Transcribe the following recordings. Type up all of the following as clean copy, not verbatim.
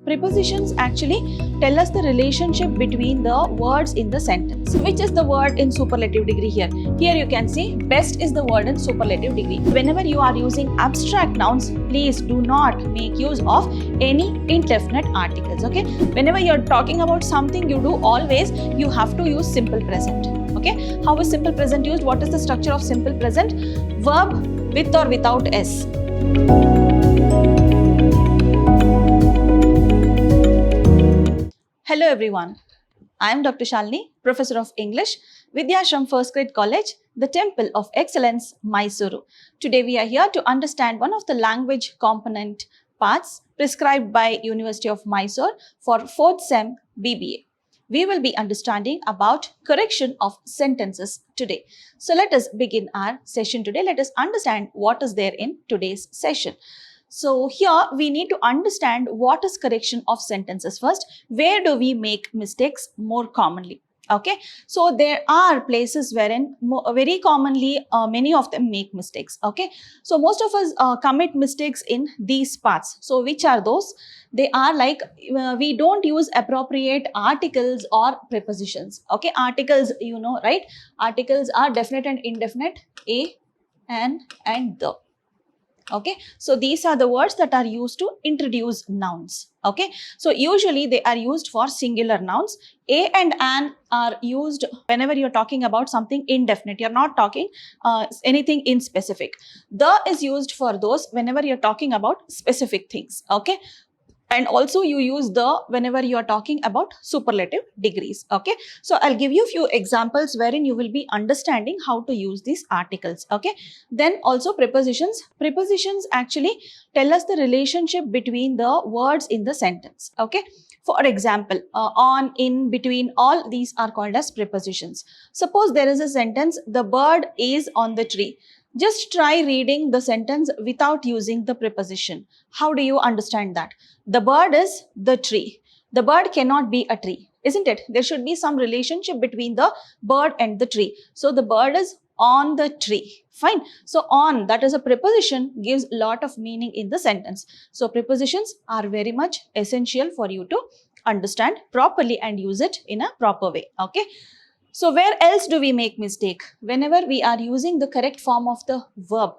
Prepositions actually tell us the relationship between the words in the sentence. Which is the word in superlative degree here? Here you can see best is the word in superlative degree. Whenever you are using abstract nouns, please do not make use of any indefinite articles. Okay. Whenever you are talking about something, you do always you have to use simple present. Okay. How is simple present used? What is the structure of simple present? Verb with or without s. Hello everyone, I am Dr. Shalini, Professor of English, Vidhyaashram First Grade College, the Temple of Excellence, MYSURU. Today we are here to understand one of the language component parts prescribed by University of Mysore for 4th SEM B.B.A. We will be understanding about correction of sentences today. So let us begin our session today. Let us understand what is there in today's session. So here we need to understand what is correction of sentences first. Where do we make mistakes more commonly? Okay, so there are places wherein very commonly many of them make mistakes. Okay, so most of us commit mistakes in these parts. So which are those? They are like we don't use appropriate articles or prepositions. Okay, articles, you know, right? Articles are definite and indefinite, a, and the. Okay, so these are the words that are used to introduce nouns. Okay, so usually they are used for singular nouns. A and an are used whenever you're talking about something indefinite. You're not talking anything in specific. The is used for those whenever you're talking about specific things. Okay, and also you use the whenever you are talking about superlative degrees. Okay, so I'll give you a few examples wherein you will be understanding how to use these articles. Okay, then also prepositions. Prepositions actually tell us the relationship between the words in the sentence. Okay, for example, on, in, between, all these are called as prepositions. Suppose there is a sentence, the bird is on the tree. Just try reading the sentence without using the preposition. How do you understand that? The bird is the tree. The bird cannot be a tree, isn't it? There should be some relationship between the bird and the tree. So the bird is on the tree. Fine. So on, that is a preposition, gives a lot of meaning in the sentence. So prepositions are very much essential for you to understand properly and use it in a proper way. Okay. So where else do we make mistake? Whenever we are using the correct form of the verb.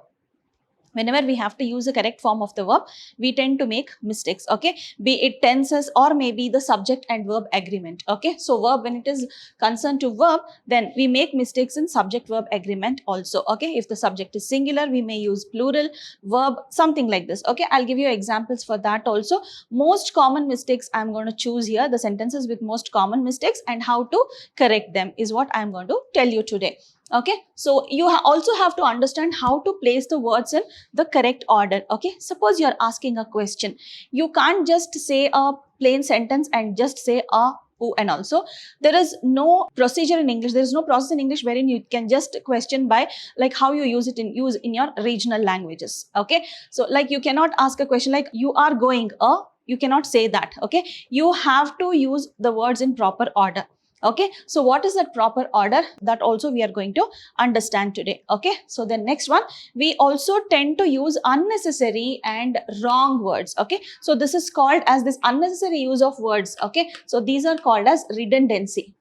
Whenever we have to use the correct form of the verb, we tend to make mistakes. Okay, be it tenses or maybe the subject and verb agreement. Okay, so verb, when it is concerned to verb, then we make mistakes in subject verb agreement also. Okay, if the subject is singular, we may use plural, verb, something like this. Okay, I'll give you examples for that also. Most common mistakes I'm going to choose here, the sentences with most common mistakes and how to correct them is what I'm going to tell you today. Okay, so you also have to understand how to place the words in the correct order. Okay, suppose you're asking a question. You can't just say a plain sentence and just say a, who, and also. There is no procedure in English. There is no process in English wherein you can just question by like how you use it in your regional languages. Okay, so like you cannot ask a question like you are going a, you cannot say that. Okay, you have to use the words in proper order. Okay, so what is that proper order? That also we are going to understand today. Okay, so the next one, we also tend to use unnecessary and wrong words. Okay, so this is called as this unnecessary use of words. Okay, so these are called as redundancy.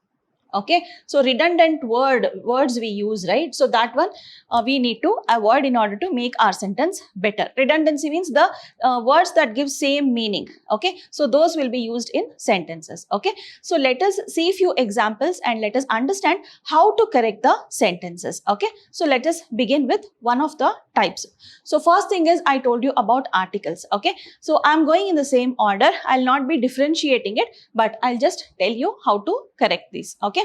Okay, so redundant words we use, right? So that one we need to avoid in order to make our sentence better. Redundancy means the words that give same meaning. Okay, so those will be used in sentences. Okay, so let us see a few examples and let us understand how to correct the sentences. Okay, so let us begin with one of the types. So first thing is I told you about articles. Okay, so I'm going in the same order. I'll not be differentiating it, but I'll just tell you how to correct these. Okay,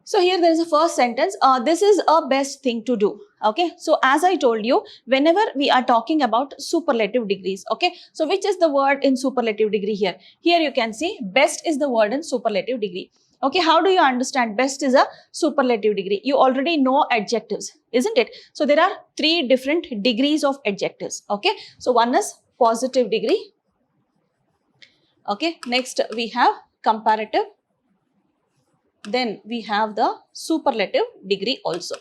so here there is a first sentence. This is a best thing to do. Okay, so as I told you, whenever we are talking about superlative degrees. Okay, so which is the word in superlative degree here? Here you can see best is the word in superlative degree. Okay, how do you understand best is a superlative degree? You already know adjectives, isn't it? So there are 3 different degrees of adjectives. Okay, so one is positive degree. Okay, next we have comparative. Then we have the superlative degree also.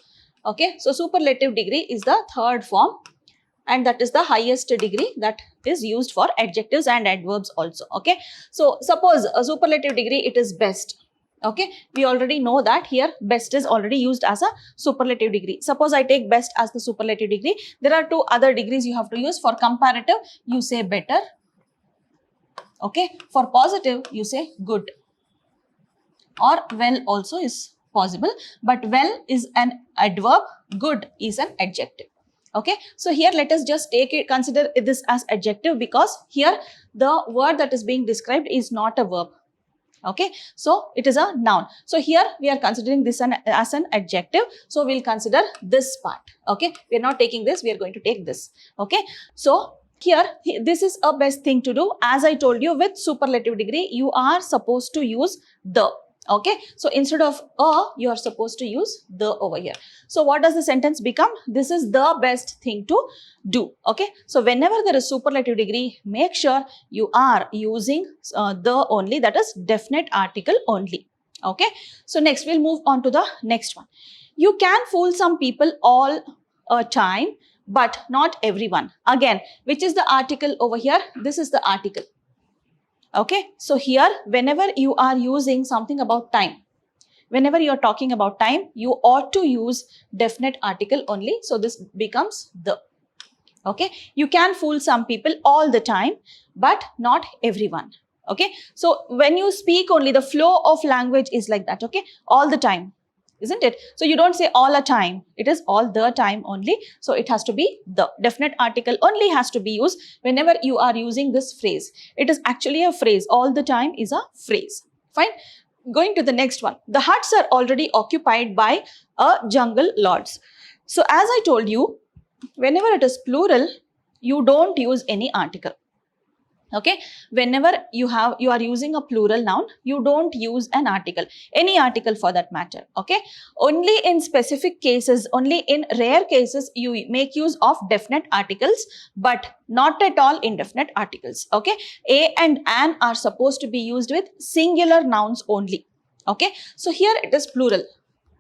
Okay, so superlative degree is the third form and that is the highest degree that is used for adjectives and adverbs also. Okay, so suppose a superlative degree, it is best. Okay, we already know that here best is already used as a superlative degree. Suppose I take best as the superlative degree, there are two other degrees you have to use. For comparative, you say better. Okay, for positive, you say good, or well also is possible, but well is an adverb, good is an adjective. Okay, so here let us just consider this as adjective, because here the word that is being described is not a verb. Okay, so it is a noun. So here we are considering this as an adjective. So we'll consider this part. Okay, we are not taking this, we are going to take this. Okay, so here this is a best thing to do. As I told you, with superlative degree, you are supposed to use the. Okay, so instead of a, you are supposed to use the over here. So what does the sentence become? This is the best thing to do. Okay, so whenever there is superlative degree, make sure you are using the only, that is definite article only. Okay, so next we'll move on to the next one. You can fool some people all time, but not everyone. Again, which is the article over here? This is the article. Okay, so here whenever you are using something about time, whenever you are talking about time, you ought to use definite article only. So this becomes the. Okay, you can fool some people all the time, but not everyone. Okay, so when you speak only, the flow of language is like that. Okay, all the time, isn't it? So you don't say all the time, it is all the time only. So it has to be the. Definite article only has to be used whenever you are using this phrase. It is actually a phrase. All the time is a phrase. Fine. Going to the next one. The huts are already occupied by a jungle lords. So as I told you, whenever it is plural, you don't use any article. Okay, whenever you are using a plural noun, you don't use an article, any article for that matter. Okay, only in specific cases, only in rare cases, you make use of definite articles, but not at all indefinite articles. Okay, a and an are supposed to be used with singular nouns only. Okay, so here it is plural.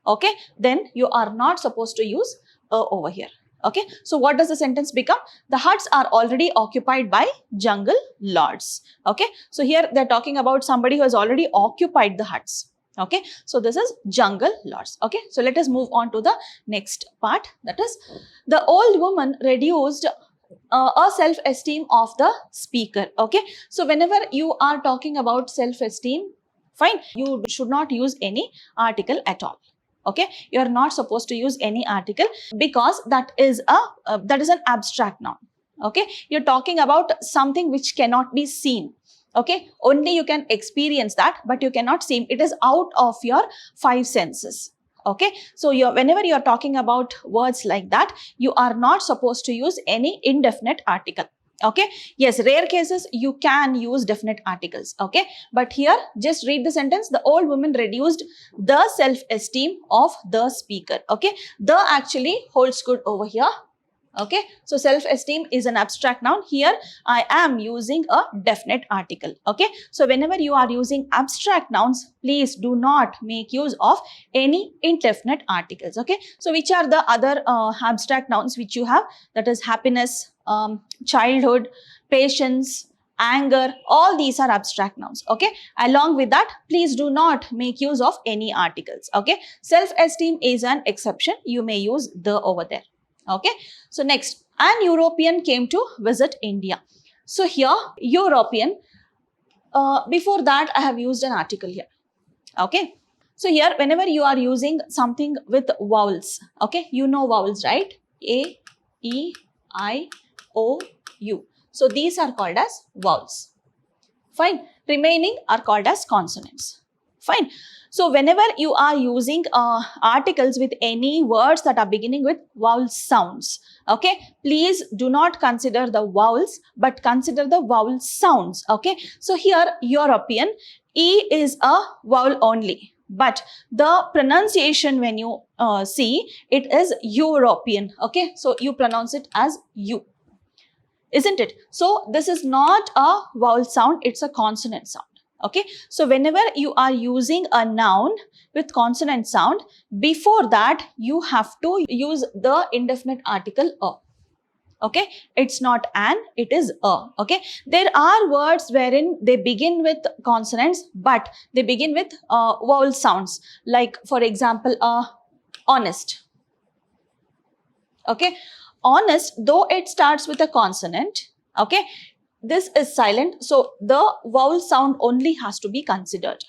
Okay, then you are not supposed to use over here. Okay, so what does the sentence become? The huts are already occupied by jungle lords. Okay, so here they're talking about somebody who has already occupied the huts. Okay, so this is jungle lords. Okay, so let us move on to the next part. That is, the old woman reduced a self-esteem of the speaker. Okay, so whenever you are talking about self-esteem, fine, you should not use any article at all. Okay, you are not supposed to use any article, because that is an abstract noun. Okay, you're talking about something which cannot be seen. Okay, only you can experience that, but you cannot see. It is out of your five senses. Okay, so whenever you are talking about words like that, you are not supposed to use any indefinite article. Okay, yes, rare cases you can use definite articles. Okay, but here just read the sentence. The old woman reduced the self-esteem of the speaker. Okay, the actually holds good over here. Okay, so self-esteem is an abstract noun. Here I am using a definite article. Okay, so whenever you are using abstract nouns, please do not make use of any indefinite articles. Okay, so which are the other abstract nouns which you have? That is happiness, childhood, patience, anger, all these are abstract nouns. Okay, along with that, please do not make use of any articles. Okay, self-esteem is an exception. You may use the over there. Okay, so next, an European came to visit India. So here, European, before that I have used an article here. Okay, so here whenever you are using something with vowels, okay, you know vowels, right? A, E, I, O, U. So these are called as vowels. Fine. Remaining are called as consonants. Fine. So whenever you are using articles with any words that are beginning with vowel sounds, okay, please do not consider the vowels, but consider the vowel sounds. Okay, so here European, E is a vowel only, but the pronunciation when you see, it is European. Okay, so you pronounce it as U, isn't it? So this is not a vowel sound, it's a consonant sound. Okay, so whenever you are using a noun with consonant sound, before that you have to use the indefinite article a. Okay, it's not an, it is a. Okay, there are words wherein they begin with consonants, but they begin with vowel sounds. Like for example, honest. Okay, honest, though it starts with a consonant, okay, this is silent, so the vowel sound only has to be considered.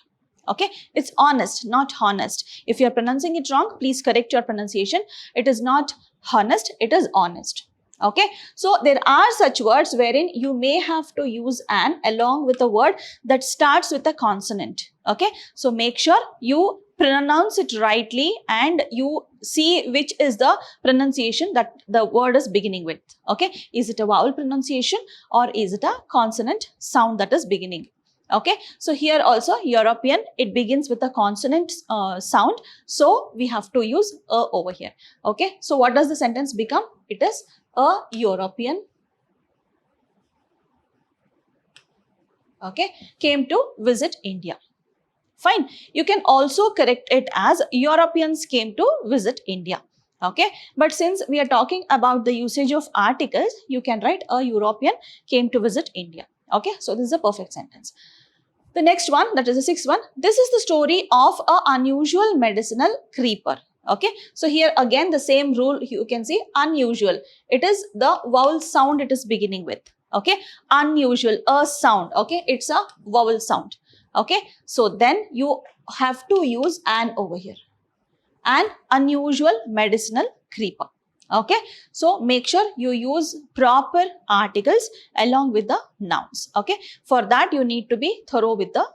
Okay, it's honest, not honest. If you're pronouncing it wrong, please correct your pronunciation. It is not honest, it is honest. Okay, so there are such words wherein you may have to use an along with a word that starts with a consonant. Okay, so make sure you pronounce it rightly and you see which is the pronunciation that the word is beginning with. Okay, is it a vowel pronunciation or is it a consonant sound that is beginning? Okay, so here also European, it begins with a consonant sound, so we have to use a over here. Okay, so what does the sentence become? It is a European, okay, came to visit India. Fine, you can also correct it as Europeans came to visit India. Okay, but since we are talking about the usage of articles, you can write a European came to visit India. Okay, so this is a perfect sentence. The next one, that is the sixth one. This is the story of an unusual medicinal creeper. Okay, so here again the same rule, you can see unusual. It is the vowel sound it is beginning with. Okay, unusual, a sound. Okay, it's a vowel sound. Okay, so then you have to use an over here. An unusual medicinal creeper. Okay, so make sure you use proper articles along with the nouns. Okay, for that you need to be thorough with the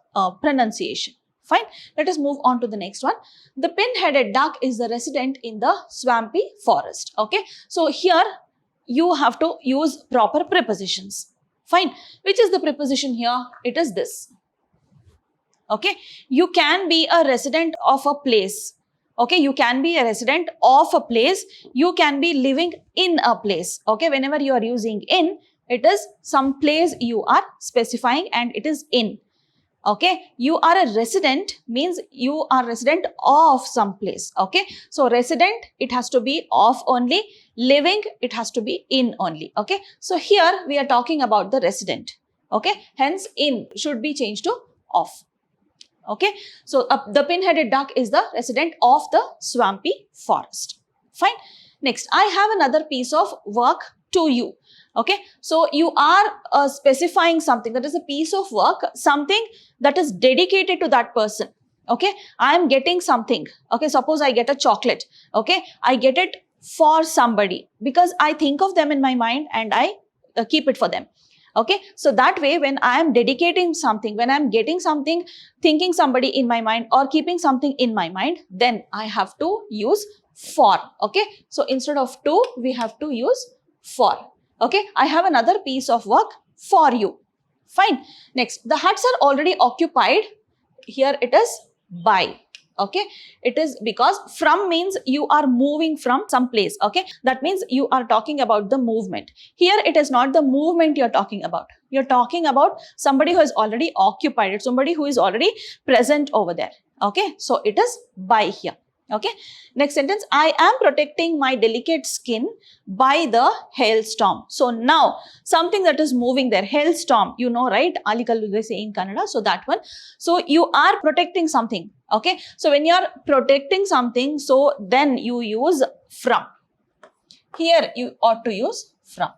pronunciation. Fine, let us move on to the next one. The pin-headed duck is the resident in the swampy forest. Okay, so here you have to use proper prepositions. Fine, which is the preposition here? It is this. Okay, you can be a resident of a place. Okay, you can be a resident of a place. You can be living in a place. Okay, whenever you are using in, it is some place you are specifying and it is in. Okay, you are a resident means you are resident of some place. Okay, so resident, it has to be of only. Living, it has to be in only. Okay, so here we are talking about the resident. Okay, hence in should be changed to of. Okay, so the pin-headed duck is the resident of the swampy forest. Fine. Next, I have another piece of work to you. Okay, so you are specifying something, that is a piece of work, something that is dedicated to that person. Okay, I am getting something. Okay, suppose I get a chocolate. Okay, I get it for somebody because I think of them in my mind and I keep it for them. Okay, so that way when I am dedicating something, when I am getting something, thinking somebody in my mind or keeping something in my mind, then I have to use for. Okay, so instead of to, we have to use for. Okay, I have another piece of work for you. Fine. Next, the huts are already occupied. Here it is by. Okay, it is because from means you are moving from some place. Okay, that means you are talking about the movement. Here it is not the movement you're talking about. You're talking about somebody who is already occupied, somebody who is already present over there. Okay, so it is by here. Okay, next sentence, I am protecting my delicate skin by the hailstorm. So now something that is moving there, hailstorm, you know, right? Alikallu they say in Kannada, so that one. So you are protecting something. Okay, so when you are protecting something, so then you use from. Here you ought to use from.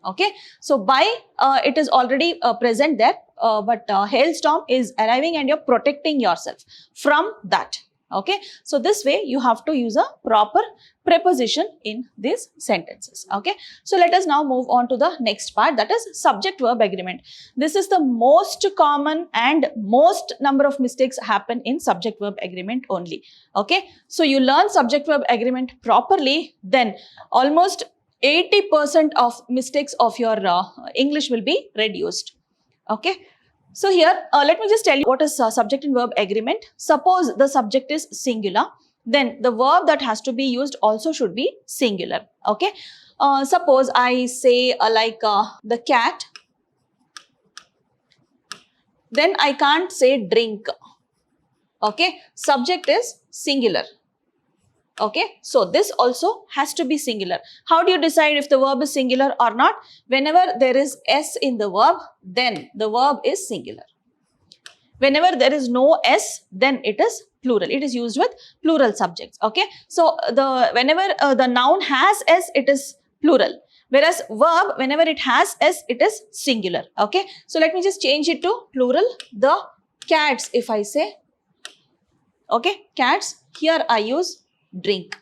Okay, so by it is already present there, but hailstorm is arriving and you're protecting yourself from that. Okay, so this way you have to use a proper preposition in these sentences. Okay, so let us now move on to the next part, that is subject verb agreement. This is the most common and most number of mistakes happen in subject verb agreement only. Okay, so you learn subject verb agreement properly, then almost 80% of mistakes of your English will be reduced. Okay. So here, let me just tell you what is subject and verb agreement. Suppose the subject is singular, then the verb that has to be used also should be singular. Okay. Suppose I say the cat, then I can't say drink. Okay. Subject is singular. Okay, so this also has to be singular. How do you decide if the verb is singular or not? Whenever there is S in the verb, then the verb is singular. Whenever there is no S, then it is plural. It is used with plural subjects. Okay, so whenever the noun has S, it is plural. Whereas verb, whenever it has S, it is singular. Okay, so let me just change it to plural. The cats, if I say, okay, cats, here I use drink.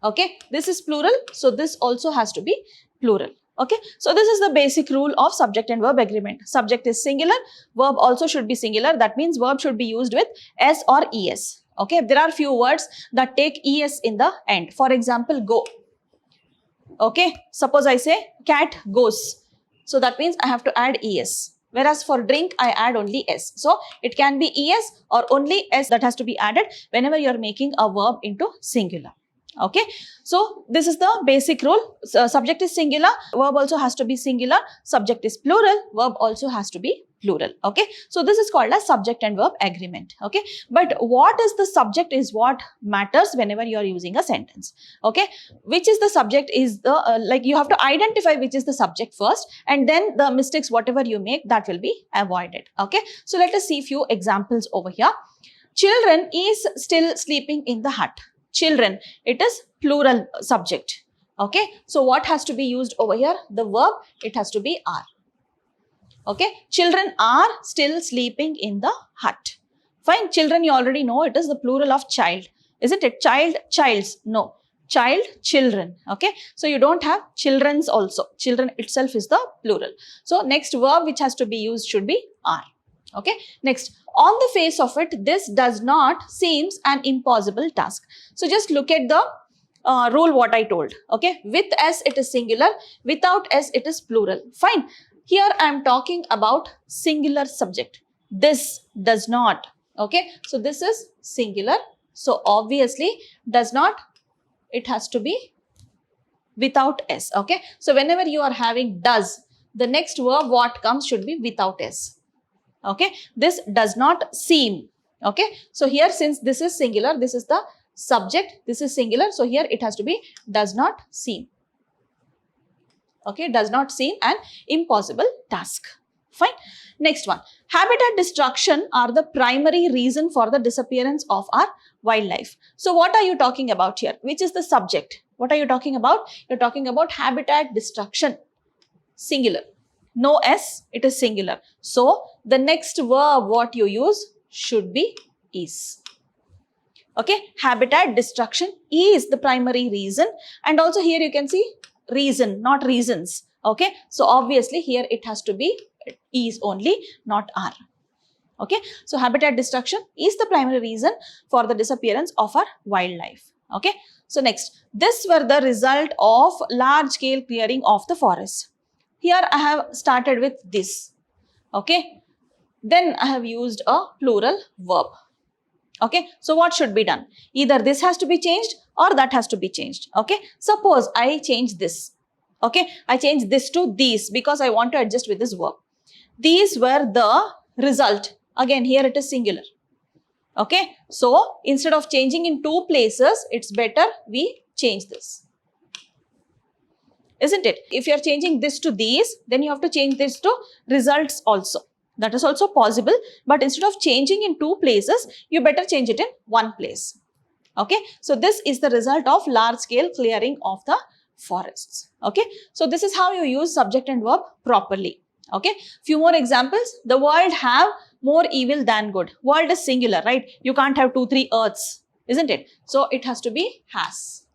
Okay, this is plural, so this also has to be plural. Okay, so this is the basic rule of subject and verb agreement. Subject is singular, verb also should be singular. That means verb should be used with S or ES. Okay, there are few words that take ES in the end. For example, go. Okay, suppose I say cat goes. So that means I have to add ES. Whereas for drink, I add only S. So it can be ES or only S that has to be added whenever you are making a verb into singular. Okay, so this is the basic rule. Subject is singular, verb also has to be singular. Subject is plural, verb also has to be plural. Okay, so this is called as subject and verb agreement. Okay, but what is the subject is what matters whenever you are using a sentence. Okay, which is the subject is the like you have to identify which is the subject first, and then the mistakes whatever you make, that will be avoided. Okay, so let us see few examples over here. Children is still sleeping in the hut. Children, it is plural subject. Okay, so what has to be used over here? The verb, it has to be are. Okay, children are still sleeping in the hut. Fine, children you already know it is the plural of child. Isn't it? Child, childs. No, child, children. Okay, so you don't have children's also. Children itself is the plural. So next verb which has to be used should be are. Okay, next, on the face of it, this does not seems an impossible task. So just look at the rule what I told. Okay, with S it is singular, without S it is plural. Fine. Here I am talking about singular subject. This does not. Okay, so this is singular. So obviously does not, it has to be without S. Okay, so whenever you are having does, the next verb what comes should be without S. Okay, this does not seem. Okay, so here since this is singular, this is the subject, this is singular, so here it has to be does not seem. Okay, does not seem an impossible task. Fine. Next one, habitat destruction are the primary reason for the disappearance of our wildlife. So what are you talking about here? Which is the subject? What are you talking about? You're talking about habitat destruction, singular. No S, it is singular. So the next verb what you use should be is. Okay, habitat destruction is the primary reason, and also here you can see reason, not reasons. Okay, so obviously here it has to be is only, not are. Okay, so habitat destruction is the primary reason for the disappearance of our wildlife. Okay, so next, this were the result of large scale clearing of the forest. Here I have started with this. Okay, then I have used a plural verb. Okay, so what should be done? Either this has to be changed or that has to be changed. Okay, suppose I change this. Okay, I change this to these because I want to adjust with this verb. These were the result. Again, here it is singular. Okay, so instead of changing in two places, it's better we change this. Isn't it? If you are changing this to these, then you have to change this to results also. That is also possible, but instead of changing in two places, you better change it in one place. Okay, so this is the result of large scale clearing of the forests. Okay, so this is how you use subject and verb properly. Okay, few more examples. The world have more evil than good. World is singular, right? You can't have 2, 3 earths, isn't it? So it has to be has.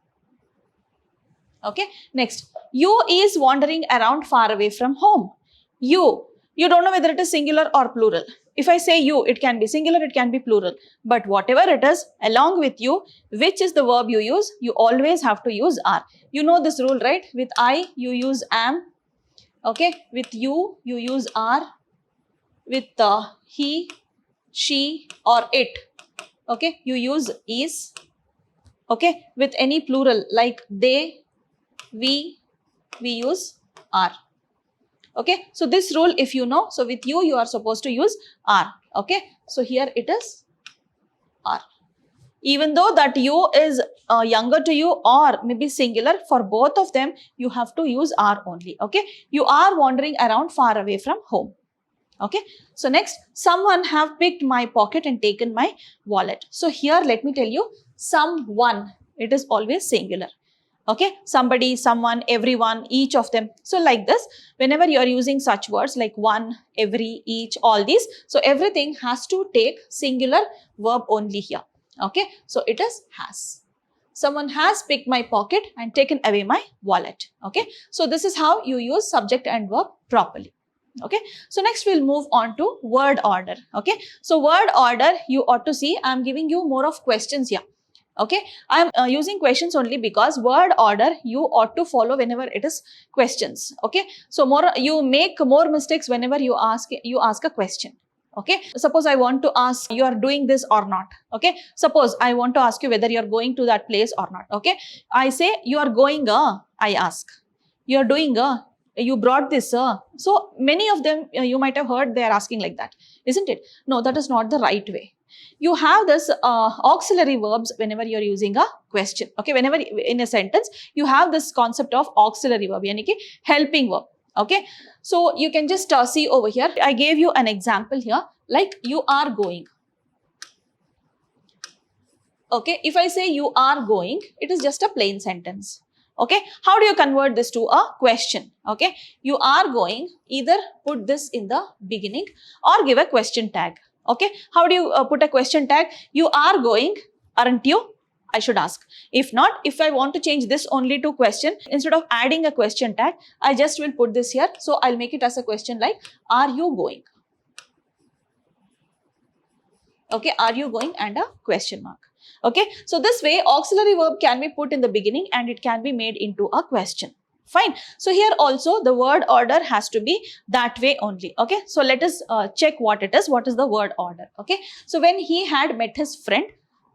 Okay, next, you is wandering around far away from home. You don't know whether it is singular or plural. If I say you, it can be singular, it can be plural. But whatever it is, along with you, which is the verb you use, you always have to use are. You know this rule, right? With I, you use am. Okay, with you, you use are. With he, she or it, okay, you use is. Okay, with any plural like they, we use are. Okay, so this rule if you know, so with you, you are supposed to use are. Okay, so here it is are. Even though that you is younger to you or maybe singular, for both of them, you have to use are only. Okay, you are wandering around far away from home. Okay, so next, someone have picked my pocket and taken my wallet. So here, let me tell you, someone, it is always singular. Okay, somebody, someone, everyone, each of them. So like this, whenever you are using such words like one, every, each, all these, so everything has to take singular verb only here. Okay, so it is has. Someone has picked my pocket and taken away my wallet. Okay, so this is how you use subject and verb properly. Okay, so next we'll move on to word order. Okay, so word order, you ought to see, I'm giving you more of questions here. Okay, I'm using questions only because word order you ought to follow whenever it is questions. Okay, so you make more mistakes whenever you ask a question. Okay, suppose I want to ask, you are doing this or not. Okay, suppose I want to ask you whether you are going to that place or not. Okay, I say you are going, I ask. You are doing, you brought this, so many of them you might have heard they are asking like that, isn't it? No, that is not the right way. You have this auxiliary verbs whenever you are using a question. Okay, whenever in a sentence you have this concept of auxiliary verb, yani ki helping verb. Okay, so you can just see over here, I gave you an example here, like you are going. Okay, if I say you are going, it is just a plain sentence. Okay, how do you convert this to a question? Okay, you are going, either put this in the beginning or give a question tag. Okay, how do you put a question tag? You are going, aren't you? I should ask. If not, if I want to change this only to question, instead of adding a question tag, I just will put this here. So I'll make it as a question like, are you going? Okay, are you going and a question mark. Okay, so this way auxiliary verb can be put in the beginning and it can be made into a question. Fine. So here also the word order has to be that way only. Okay, so let us check what it is. What is the word order? Okay, so when he had met his friend,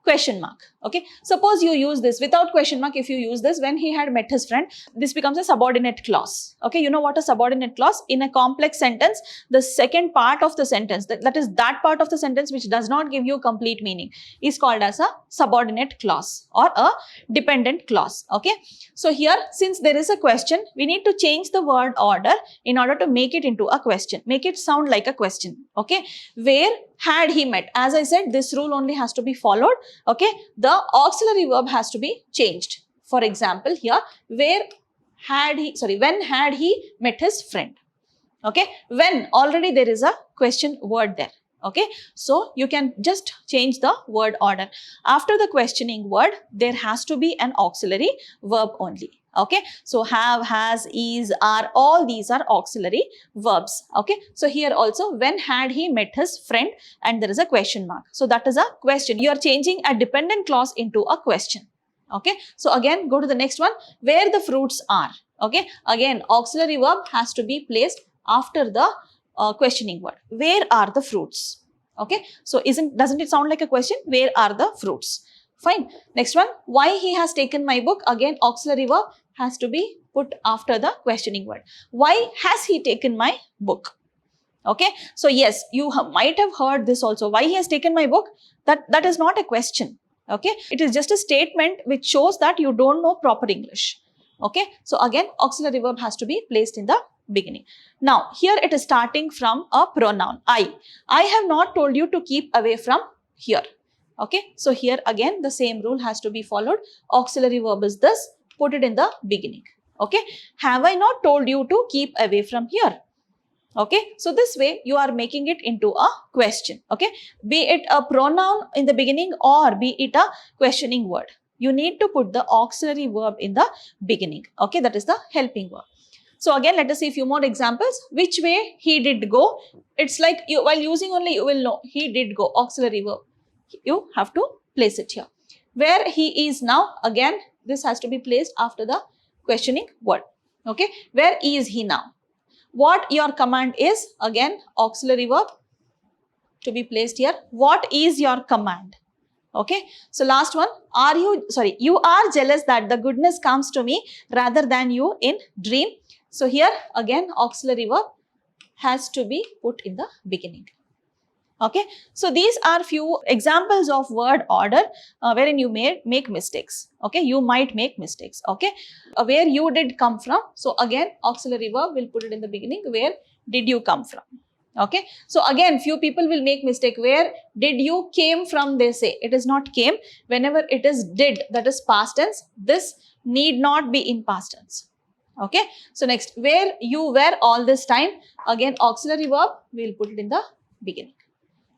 question mark. Okay, suppose you use this without question mark. If you use this, when he had met his friend, this becomes a subordinate clause. Okay, you know what a subordinate clause? In a complex sentence, the second part of the sentence, that is that part of the sentence which does not give you complete meaning, is called as a subordinate clause or a dependent clause. Okay, so here, since there is a question, we need to change the word order in order to make it into a question, make it sound like a question. Okay, where had he met? As I said, this rule only has to be followed. Okay, the auxiliary verb has to be changed. For example, here, when had he met his friend? Okay, when, already there is a question word there. Okay, so you can just change the word order. After the questioning word, there has to be an auxiliary verb only. Okay, so have, has, is, are, all these are auxiliary verbs. Okay, so here also, when had he met his friend, and there is a question mark. So that is a question. You are changing a dependent clause into a question. Okay, so again, go to the next one, where the fruits are. Okay, again, auxiliary verb has to be placed after the questioning word. Where are the fruits? Okay, so doesn't it sound like a question? Where are the fruits? Fine. Next one, why he has taken my book. Again, auxiliary verb has to be put after the questioning word. Why has he taken my book? Okay, so yes, you might have heard this also. Why he has taken my book? That is not a question. Okay, it is just a statement which shows that you don't know proper English. Okay, so again, auxiliary verb has to be placed in the beginning. Now, here it is starting from a pronoun, I. I have not told you to keep away from here. Okay, so here again, the same rule has to be followed. Auxiliary verb is this, put it in the beginning. Okay, have I not told you to keep away from here? Okay, so this way you are making it into a question. Okay, be it a pronoun in the beginning or be it a questioning word, you need to put the auxiliary verb in the beginning. Okay, that is the helping verb. So again, let us see a few more examples. Which way he did go? It's like you, while using only you will know he did go, auxiliary verb. You have to place it here. Where he is now, again, this has to be placed after the questioning word. Okay, where is he now? What your command is, again, auxiliary verb to be placed here. What is your command? Okay, so last one, you are jealous that the goodness comes to me rather than you in dream. So here again, auxiliary verb has to be put in the beginning. Okay, so these are few examples of word order wherein you may make mistakes. Okay, you might make mistakes. Okay, where you did come from. So again, auxiliary verb, will put it in the beginning. Where did you come from? Okay, so again, few people will make mistake. Where did you came from? They say it is not came. Whenever it is did, that is past tense. This need not be in past tense. Okay, so next, where you were all this time. Again, auxiliary verb, we will put it in the beginning.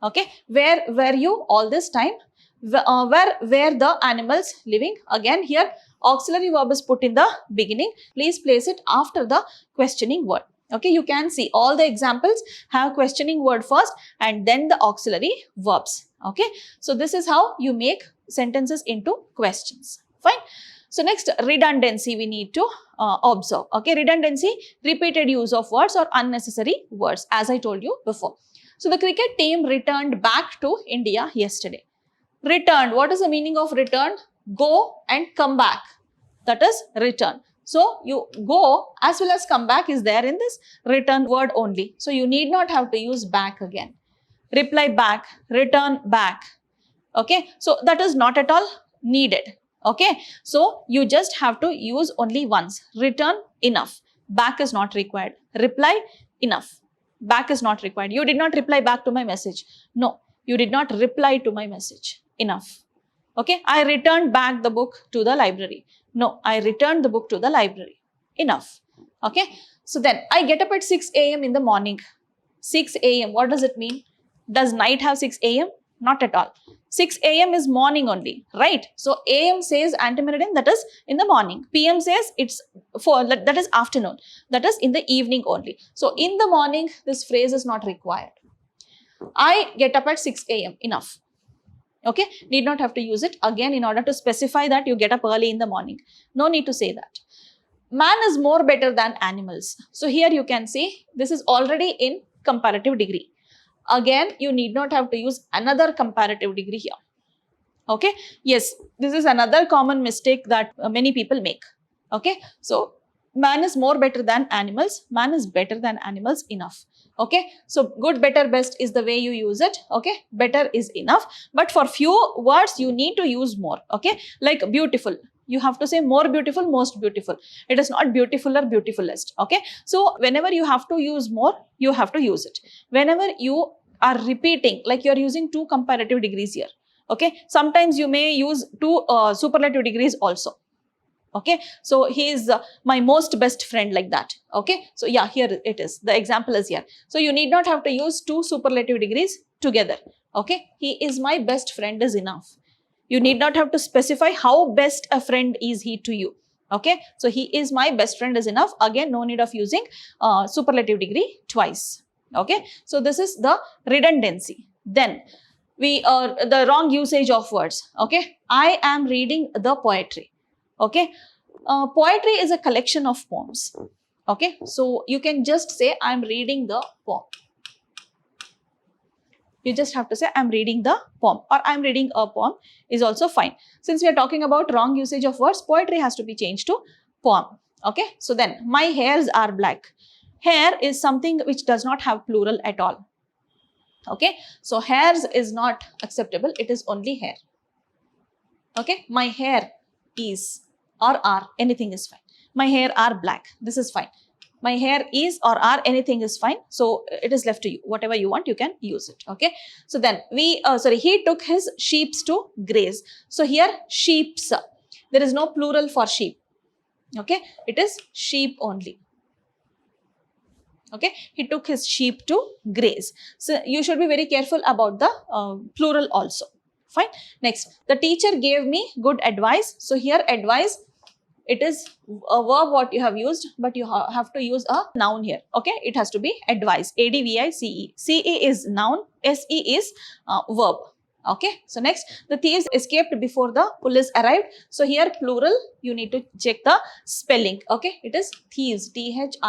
Okay, where were you all this time? Where were the animals living? Again, here auxiliary verb is put in the beginning. Please place it after the questioning word. Okay, you can see all the examples have questioning word first and then the auxiliary verbs. Okay, so this is how you make sentences into questions. Fine. So next, redundancy we need to observe. Okay, redundancy, repeated use of words or unnecessary words, as I told you before. So the cricket team returned back to India yesterday. Returned, what is the meaning of return? Go and come back. That is return. So you go as well as come back is there in this return word only. So you need not have to use back again. Reply back, return back. Okay, so that is not at all needed. Okay, so you just have to use only once. Return, enough. Back is not required. Reply, enough. Back is not required. You did not reply back to my message. No, you did not reply to my message. Enough. Okay, I returned back the book to the library. No, I returned the book to the library. Enough. Okay, so then I get up at 6 a.m. in the morning. 6 a.m. What does it mean? Does night have 6 a.m.? Not at all. 6 a.m. is morning only, right? So a.m. says antemeridian, that is in the morning. P.m. says it's for that is afternoon, that is in the evening only. So in the morning, this phrase is not required. I get up at 6 a.m. Enough. Okay, need not have to use it again in order to specify that you get up early in the morning. No need to say that. Man is more better than animals. So here you can see this is already in comparative degree. Again, you need not have to use another comparative degree here. Okay, yes, this is another common mistake that many people make. Okay, so man is more better than animals. Man is better than animals. Enough. Okay, so good, better, best is the way you use it. Okay, better is enough, but for few words you need to use more. Okay, like beautiful, you have to say more beautiful, most beautiful. It is not beautiful or beautifulest. Okay, so whenever you have to use more, you have to use it. Whenever you are repeating, like you are using two comparative degrees here. Okay, sometimes you may use two superlative degrees also. Okay, so he is my most best friend, like that. Okay, so yeah, here it is, the example is here. So you need not have to use two superlative degrees together. Okay, he is my best friend is enough. You need not have to specify how best a friend is he to you. Okay, so he is my best friend is enough. Again, no need of using superlative degree twice. Okay, so this is the redundancy. Then we the wrong usage of words. Okay, I am reading the poetry. Okay, poetry is a collection of poems. Okay, so you can just say I am reading the poem. You just have to say I am reading the poem or I am reading a poem is also fine. Since we are talking about wrong usage of words, poetry has to be changed to poem. Okay, so then my hairs are black. Hair is something which does not have plural at all. Okay, so hairs is not acceptable. It is only hair. Okay, my hair is or are, anything is fine. My hair are black. This is fine. My hair is or are, anything is fine. So it is left to you. Whatever you want, you can use it. Okay. So then we, he took his sheeps to graze. So here sheeps, there is no plural for sheep. Okay. It is sheep only. Okay. He took his sheep to graze. So you should be very careful about the plural also. Fine. Next, the teacher gave me good advice. So here advice, it is a verb what you have used, but you have to use a noun here. Okay, it has to be advice. ADVICE. CE is noun. SE is verb. Okay, so next, the thieves escaped before the police arrived. So here plural, you need to check the spelling. Okay, it is thieves. THIEVES.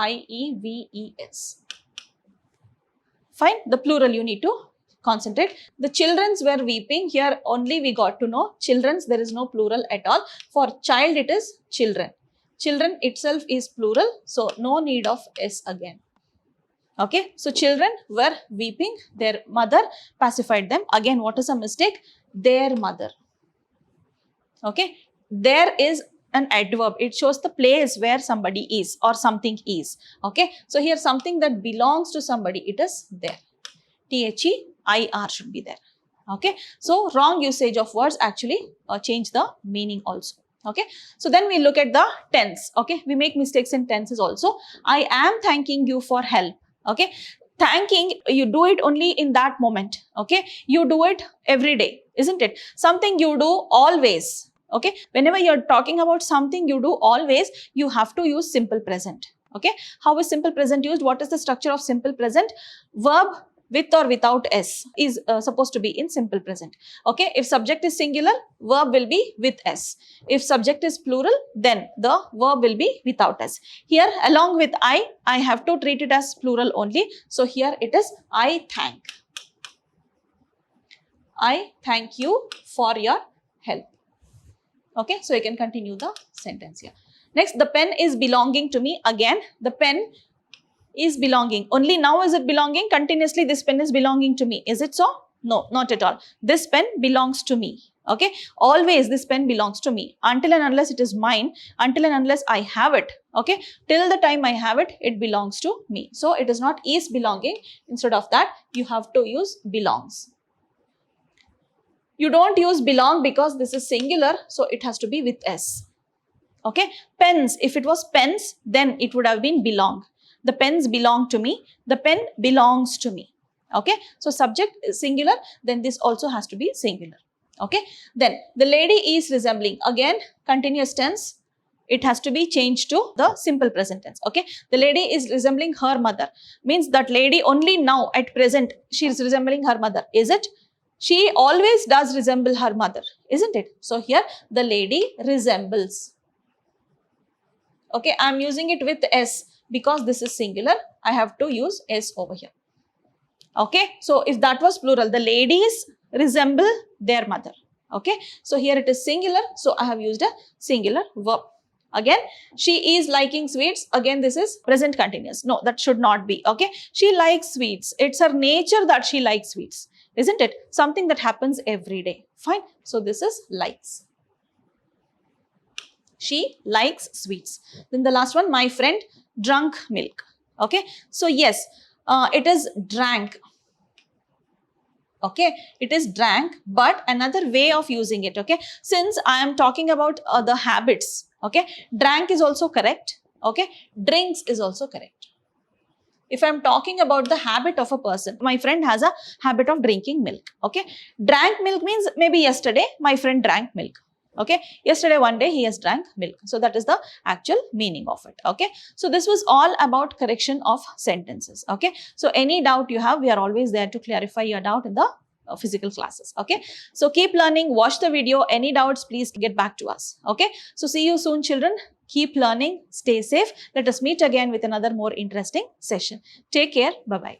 Fine, the plural you need to concentrate. The childrens were weeping. Here only we got to know childrens, there is no plural at all. For child it is children. Children itself is plural, so no need of S again. Okay, so children were weeping, their mother pacified them. Again, what is a mistake? Their mother. Okay, there is an adverb. It shows the place where somebody is or something is. Okay, so here something that belongs to somebody, it is there. T-H-E-I-R should be there. Okay, so wrong usage of words actually change the meaning also. Okay, so then we look at the tense. Okay, we make mistakes in tenses also. I am thanking you for help. Okay, thanking, you do it only in that moment. Okay, you do it every day, isn't it? Something you do always. Okay, whenever you're talking about something you do always, you have to use simple present. Okay, how is simple present used? What is the structure of simple present? Verb with or without s is supposed to be in simple present. Okay, if subject is singular, verb will be with s. If subject is plural, then the verb will be without s. Here, along with I have to treat it as plural only. So here it is I thank. I thank you for your help. Okay, so you can continue the sentence here. Next, the pen is belonging to me. Again, the pen is belonging. Only now is it belonging. Continuously, this pen is belonging to me. Is it so? No, not at all. This pen belongs to me. Okay, always this pen belongs to me. Until and unless it is mine, until and unless I have it. Okay, till the time I have it, it belongs to me. So, it is not is belonging. Instead of that, you have to use belongs. You don't use belong because this is singular, so it has to be with s. Okay, pens, if it was pens, then it would have been belong. The pens belong to me, the pen belongs to me. Okay, so subject is singular, then this also has to be singular. Okay, then the lady is resembling. Again, continuous tense, it has to be changed to the simple present tense. Okay, the lady is resembling her mother, means that lady only now at present she is resembling her mother. Is it? She always does resemble her mother, isn't it? So here the lady resembles. Okay, I am using it with s because this is singular. I have to use s over here. Okay, so if that was plural, the ladies resemble their mother. Okay, so here it is singular, so I have used a singular verb. Again, she is liking sweets. Again, this is present continuous. No, that should not be. Okay, she likes sweets. It's her nature that she likes sweets. Isn't it? Something that happens every day. Fine. So, this is likes. She likes sweets. Then the last one, my friend drank milk. Okay. So, yes, it is drank. Okay. It is drank, but another way of using it. Okay. Since I am talking about the habits. Okay. Drank is also correct. Okay. Drinks is also correct. If I am talking about the habit of a person, my friend has a habit of drinking milk. Okay, drank milk means maybe yesterday my friend drank milk. Okay, yesterday one day he has drank milk. So that is the actual meaning of it. Okay, so this was all about correction of sentences. Okay, so any doubt you have, we are always there to clarify your doubt in the physical classes. Okay, so keep learning, watch the video. Any doubts, please get back to us. Okay, so see you soon, children. Keep learning, stay safe. Let us meet again with another more interesting session. Take care. Bye-bye.